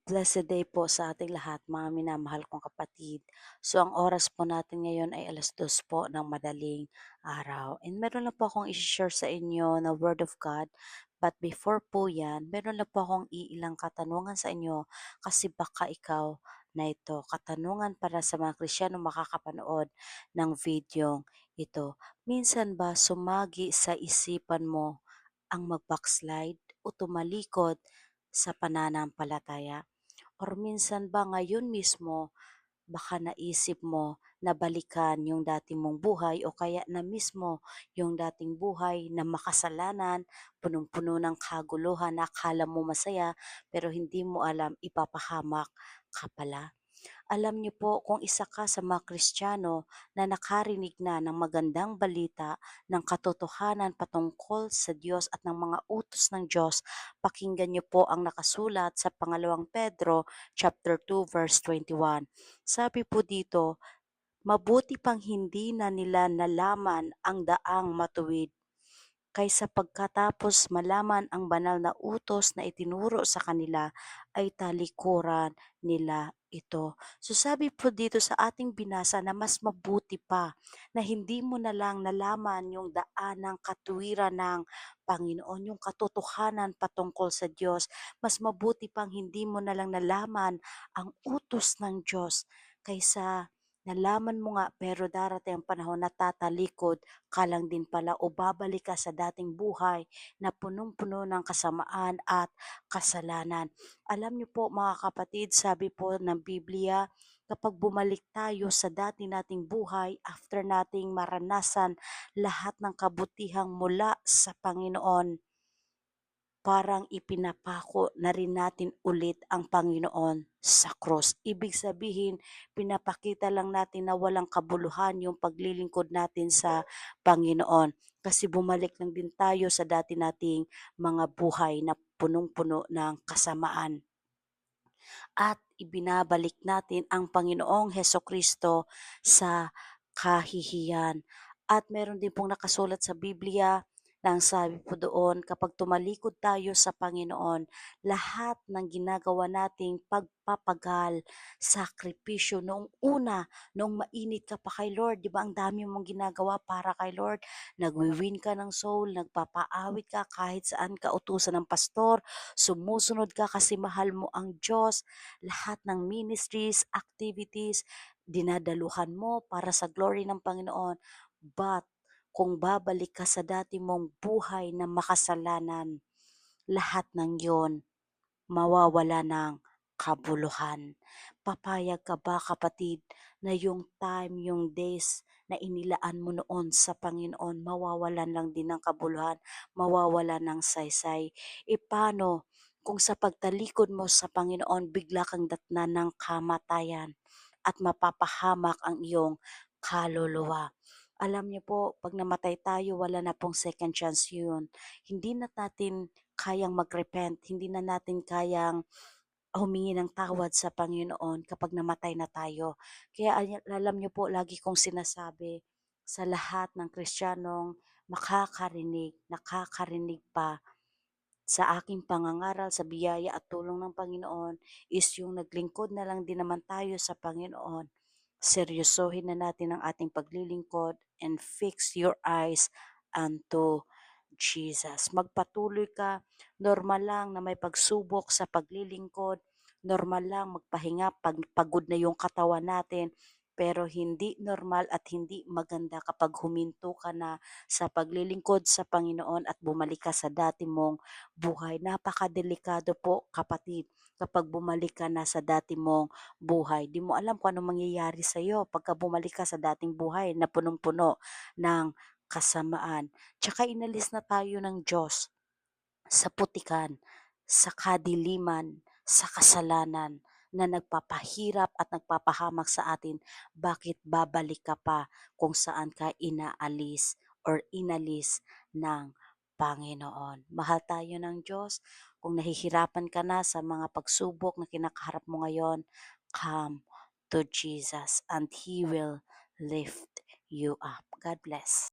Blessed day po sa ating lahat, mga minamahal kong kapatid. So, ang oras po natin ngayon ay 2:00 po ng madaling araw. And meron lang po akong i-share sa inyo na Word of God. But before po yan, meron lang po akong iilang katanungan sa inyo kasi baka ikaw na ito. Katanungan para sa mga Kristiyano makakapanood ng video ito. Minsan ba sumagi sa isipan mo ang mag-backslide o tumalikod sa pananampalataya? Or minsan ba ngayon mismo, baka naisip mo na balikan yung dati mong buhay o kaya na mismo yung dating buhay na makasalanan, punong-puno ng kaguluhan na akala mo masaya pero hindi mo alam ipapahamak ka pala. Alam niyo po kung isa ka sa mga Kristiyano na nakarinig na ng magandang balita ng katotohanan patungkol sa Diyos at ng mga utos ng Diyos, pakinggan niyo po ang nakasulat sa pangalawang Pedro chapter 2 verse 21. Sabi po dito, mabuti pang hindi na nila nalaman ang daang matuwid kaysa pagkatapos malaman ang banal na utos na itinuro sa kanila ay talikuran nila ito. So sabi po dito sa ating binasa na mas mabuti pa na hindi mo na lang nalaman yung daan ng katuwiran ng Panginoon, yung katotohanan patungkol sa Diyos. Mas mabuti pang hindi mo na lang nalaman ang utos ng Diyos kaysa nalaman mo nga pero darating ang panahon na tatalikod ka lang din pala o babalik ka sa dating buhay na punong-puno ng kasamaan at kasalanan. Alam niyo po mga kapatid, sabi po ng Biblia, kapag bumalik tayo sa dati nating buhay after nating maranasan lahat ng kabutihang mula sa Panginoon, parang ipinapako na rin natin ulit ang Panginoon sa krus. Ibig sabihin, pinapakita lang natin na walang kabuluhan yung paglilingkod natin sa Panginoon. Kasi bumalik lang din tayo sa dati nating mga buhay na punong-puno ng kasamaan. At ibinabalik natin ang Panginoong Hesukristo sa kahihiyan. At meron din pong nakasulat sa Biblia na ang sabi po doon, kapag tumalikod tayo sa Panginoon, lahat ng ginagawa nating pagpapagal, sakripisyo, noong una, noong mainit ka pa kay Lord, di ba ang dami mong ginagawa para kay Lord, nagwi-win ka ng soul, nagpapaawit ka kahit saan ka utusan ng pastor, sumusunod ka kasi mahal mo ang Diyos, lahat ng ministries, activities, dinadaluhan mo para sa glory ng Panginoon. But kung babalik ka sa dati mong buhay na makasalanan, lahat ng yon mawawala ng kabuluhan. Papayag ka ba kapatid na yung time, yung days na inilaan mo noon sa Panginoon, mawawalan lang din ng kabuluhan, mawawalan ng saysay? E paano kung sa pagtalikod mo sa Panginoon, bigla kang datnan ng kamatayan at mapapahamak ang iyong kaluluwa? Alam niyo po, pag namatay tayo, wala na pong second chance yun. Hindi na natin kayang mag-repent, hindi na natin kayang humingi ng tawad sa Panginoon kapag namatay na tayo. Kaya alam niyo po, lagi kong sinasabi sa lahat ng Kristiyanong nakakarinig pa sa aking pangangaral sa biyaya at tulong ng Panginoon is yung naglingkod na lang din naman tayo sa Panginoon. Seryosohin na natin ang ating paglilingkod and fix your eyes unto Jesus. Magpatuloy ka, normal lang na may pagsubok sa paglilingkod, normal lang magpahinga pag pagod na yung katawan natin, pero hindi normal at hindi maganda kapag huminto ka na sa paglilingkod sa Panginoon at bumalik ka sa dati mong buhay. Napakadelikado po kapatid kapag bumalik ka na sa dati mong buhay. Di mo alam kung anong mangyayari sa iyo pagka bumalik ka sa dating buhay na punong-puno ng kasamaan. Tsaka inalis na tayo ng Diyos sa putikan, sa kadiliman, sa kasalanan na nagpapahirap at nagpapahamak sa atin. Bakit babalik ka pa kung saan ka inaalis or inalis ng Panginoon? Mahal tayo ng Diyos. Kung nahihirapan ka na sa mga pagsubok na kinakaharap mo ngayon, come to Jesus and He will lift you up. God bless.